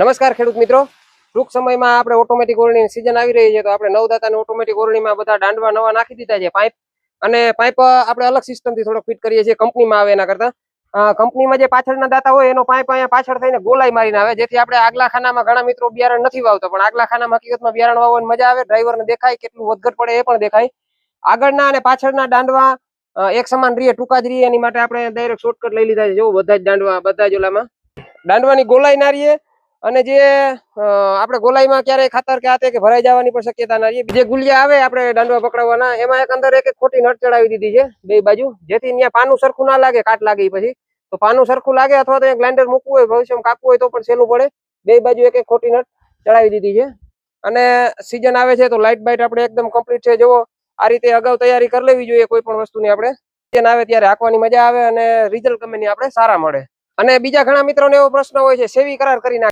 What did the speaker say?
નમસ્કાર ખેડૂત મિત્રો, ટૂંક સમયમાં આપણે ઓટોમેટિક ઓરણીની સિઝન આવી રહી છે તો આપણે નવદાતાની ઓટોમેટિક ઓરણીમાં બધા દાંડવા નવા નાખી દીધા છે. પાઇપ આપણે અલગ સિસ્ટમથી થોડો ફિટ કરીએ છીએ કંપનીમાં આવે એના કરતા. કંપનીમાં જે પાછળના દાતા હોય એનો પાઇપ અહીંયા પાછળ થઈને ગોલાઈ મારીને આવે, જેથી આપણે આગલા ખાનામાં ઘણા મિત્રો બિયારણ નથી વાવતા, પણ આગલા ખાનામાં હકીકતમાં બિયારણ વાવવાની મજા આવે, ડ્રાઈવરને દેખાય કેટલું વધઘટ પડે એ પણ દેખાય. આગળના અને પાછળના દાંડવા એક સમાન રહીએ, ટૂંકા જ રહીએ, એની માટે આપણે ડાયરેક્ટ શોર્ટકટ લઈ લીધા છે. જો બધા જ દાંડવા બધા જ ઓલામાં દાંડવાની ગોલાઈ ના રહીએ, અને જે આપણે ગોલાઈમાં ક્યારેય ખાતર કે આતે કે ભરાઈ જવાની પણ શક્યતા ના રહે. જે ગુલિયા આવે આપણે દાંડવા પકડવાના, એમાં એક અંદર એક ખોટી નટ ચડાવી દીધી છે બે બાજુ, જેથી ત્યાં પાનું સરખું ના લાગે, કાટ લાગે પછી તો પાનું સરખું લાગે, અથવા તો ગ્લાઇન્ડર મૂકવું હોય ભવિષ્યમાં કાપવું હોય તો પણ સહેલું પડે. બે બાજુ એક ખોટી નટ ચડાવી દીધી છે. અને સીઝન આવે છે તો લાઇટ બાઇટ આપણે એકદમ કમ્પ્લીટ છે. જુઓ, આ રીતે અગાઉ તૈયારી કરી લેવી જોઈએ કોઈ પણ વસ્તુની. આપણે સીઝન આવે ત્યારે હાંકવાની મજા આવે અને રિઝલ્ટ ગમે આપણે સારા મળે. અને બીજા ઘણા મિત્રોને એવો પ્રશ્ન હોય છે, સેવી કરાર કરી નાખે.